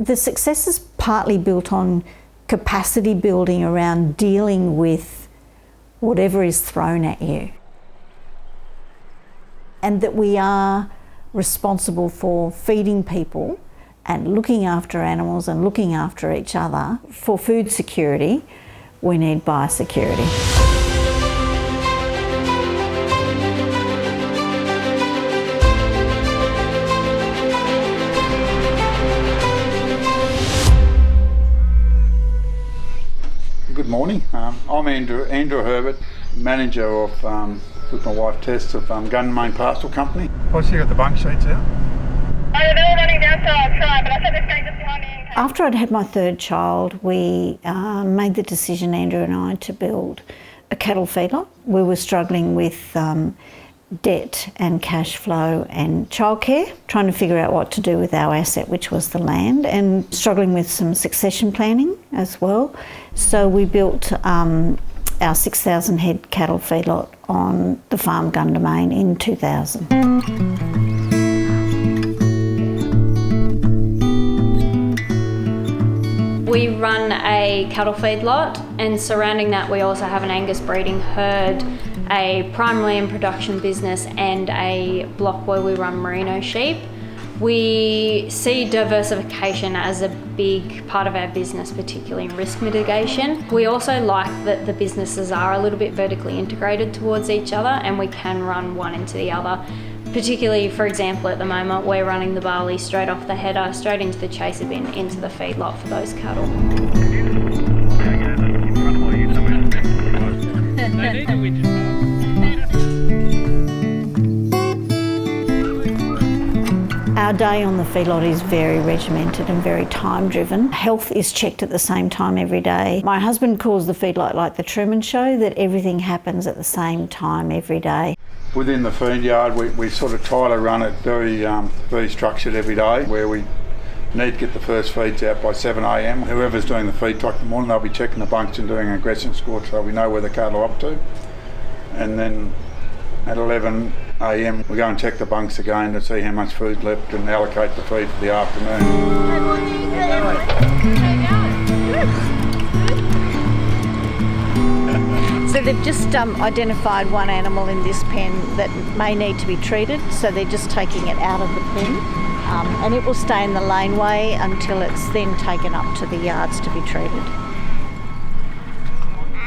The success is partly built on capacity building around dealing with whatever is thrown at you. And that we are responsible for feeding people and looking after animals and looking after each other. For food security, we need biosecurity. Good morning. I'm Andrew Herbert, manager of, with my wife Tess, of Gundamain Pastoral Company. What's you got the bunk sheets out? They're all running down to outside, but I said this gate just behind me. After I'd had my third child, we made the decision, Andrew and I, to build a cattle feedlot. We were struggling with debt and cash flow and childcare, trying to figure out what to do with our asset, which was the land, and struggling with some succession planning as well. So we built our 6,000 head cattle feedlot on the farm Gundamain in 2000. We run a cattle feedlot, and surrounding that we also have an Angus breeding herd, a prime lamb production business and a block where we run merino sheep. We see diversification as a big part of our business, particularly in risk mitigation. We also like that the businesses are a little bit vertically integrated towards each other and we can run one into the other. Particularly, for example, at the moment we're running the barley straight off the header, straight into the chaser bin, into the feedlot for those cattle. Our day on the feedlot is very regimented and very time driven. Health is checked at the same time every day. My husband calls the feedlot like the Truman Show, that everything happens at the same time every day. Within the feed yard, we sort of try to run it very structured every day, where we need to get the first feeds out by 7 a.m. Whoever's doing the feed truck in the morning, they'll be checking the bunks and doing an aggression score so we know where the cattle are up to. And then at 11 a.m. we go and check the bunks again to see how much food's left and allocate the feed for the afternoon. So they've just identified one animal in this pen that may need to be treated, so they're just taking it out of the pen, and it will stay in the laneway until it's then taken up to the yards to be treated.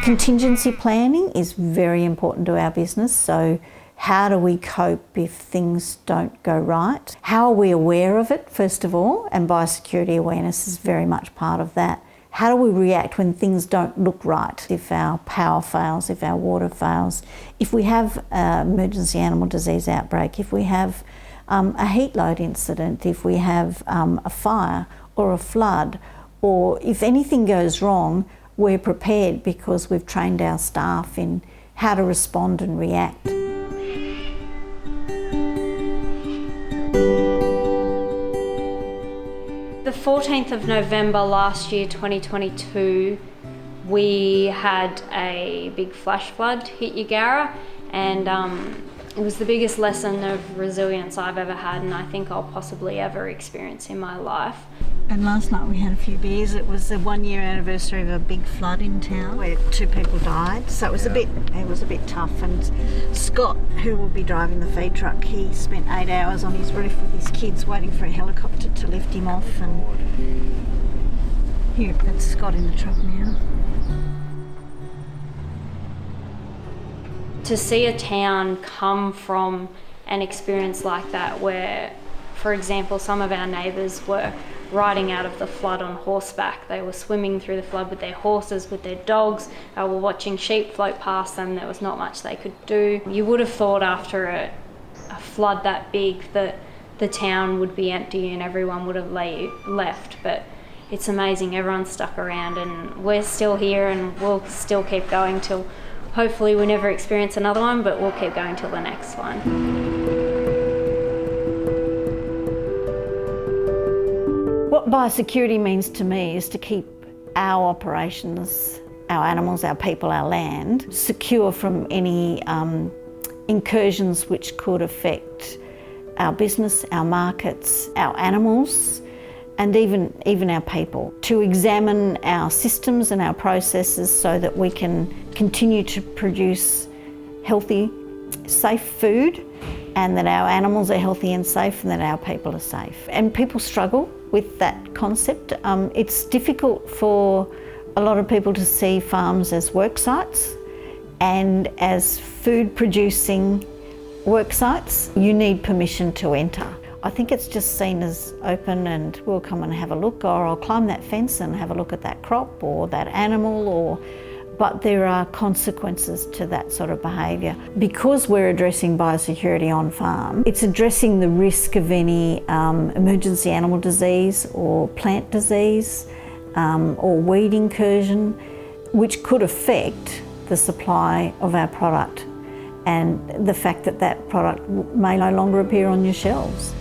Contingency planning is very important to our business. So how do we cope if things don't go right? How are we aware of it, first of all? And biosecurity awareness is very much part of that. How do we react when things don't look right? If our power fails, if our water fails, if we have an emergency animal disease outbreak, if we have a heat load incident, if we have a fire or a flood, or if anything goes wrong, we're prepared because we've trained our staff in how to respond and react. The 14th of November last year, 2022, we had a big flash flood hit Eugowra, and it was the biggest lesson of resilience I've ever had, and I think I'll possibly ever experience in my life. And last night we had a few beers. It was the 1 year anniversary of a big flood in town where 2 people died. So it was a bit tough. And Scott, who will be driving the feed truck, he spent 8 hours on his roof with his kids waiting for a helicopter to lift him off. And here, that's Scott in the truck now. To see a town come from an experience like that where, for example, some of our neighbours were riding out of the flood on horseback. They were swimming through the flood with their horses, with their dogs. They were watching sheep float past them. There was not much they could do. You would have thought after a flood that big that the town would be empty and everyone would have left, but it's amazing. Everyone's stuck around and we're still here and we'll still keep going till hopefully we never experience another one, but we'll keep going till the next one. What biosecurity means to me is to keep our operations, our animals, our people, our land secure from any incursions which could affect our business, our markets, our animals, and even our people, to examine our systems and our processes so that we can continue to produce healthy, safe food, and that our animals are healthy and safe, and that our people are safe. And people struggle with that concept. It's difficult for a lot of people to see farms as work sites and as food producing work sites. You need permission to enter. I think it's just seen as open and we'll come and have a look, or I'll climb that fence and have a look at that crop or that animal, but there are consequences to that sort of behaviour. Because we're addressing biosecurity on farm, it's addressing the risk of any emergency animal disease or plant disease or weed incursion, which could affect the supply of our product and the fact that that product may no longer appear on your shelves.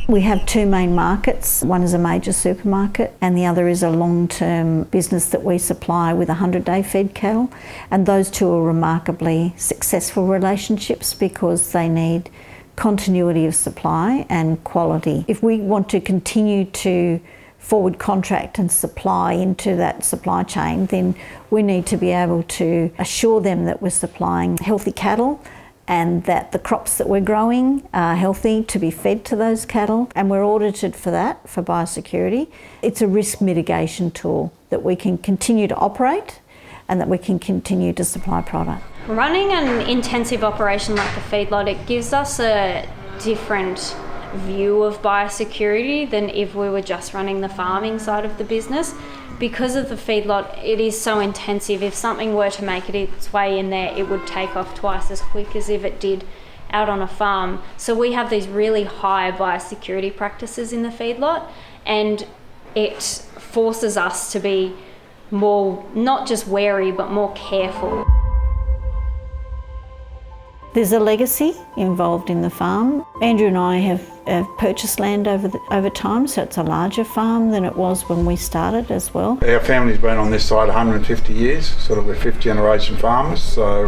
We have two main markets. One is a major supermarket and the other is a long-term business that we supply with 100-day fed cattle. And those two are remarkably successful relationships because they need continuity of supply and quality. If we want to continue to forward contract and supply into that supply chain, then we need to be able to assure them that we're supplying healthy cattle and that the crops that we're growing are healthy to be fed to those cattle, and we're audited for that, for biosecurity. It's a risk mitigation tool that we can continue to operate and that we can continue to supply product. Running an intensive operation like the feedlot, it gives us a different view of biosecurity than if we were just running the farming side of the business. Because of the feedlot, it is so intensive. If something were to make it its way in there, it would take off twice as quick as if it did out on a farm. So we have these really high biosecurity practices in the feedlot, and it forces us to be more, not just wary, but more careful. There's a legacy involved in the farm. Andrew and I have purchased land over time, so it's a larger farm than it was when we started as well. Our family's been on this side 150 years, sort of we're fifth generation farmers, so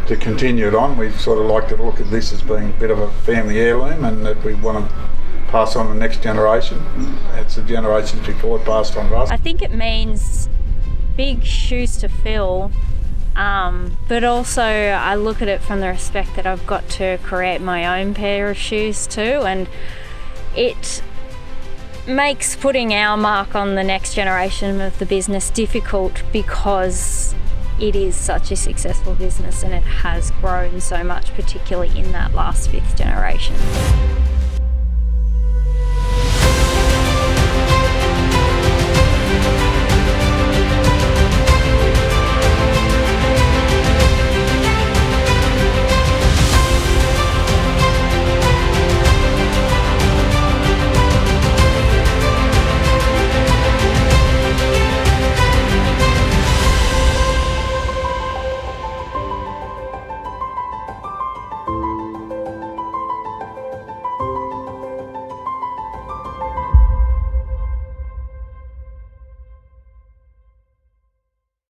to continue it on, we sort of like to look at this as being a bit of a family heirloom and that we want to pass on to the next generation. It's the generations before it passed on to us. I think it means big shoes to fill. But also I look at it from the respect that I've got to create my own pair of shoes too, and it makes putting our mark on the next generation of the business difficult because it is such a successful business and it has grown so much, particularly in that last fifth generation.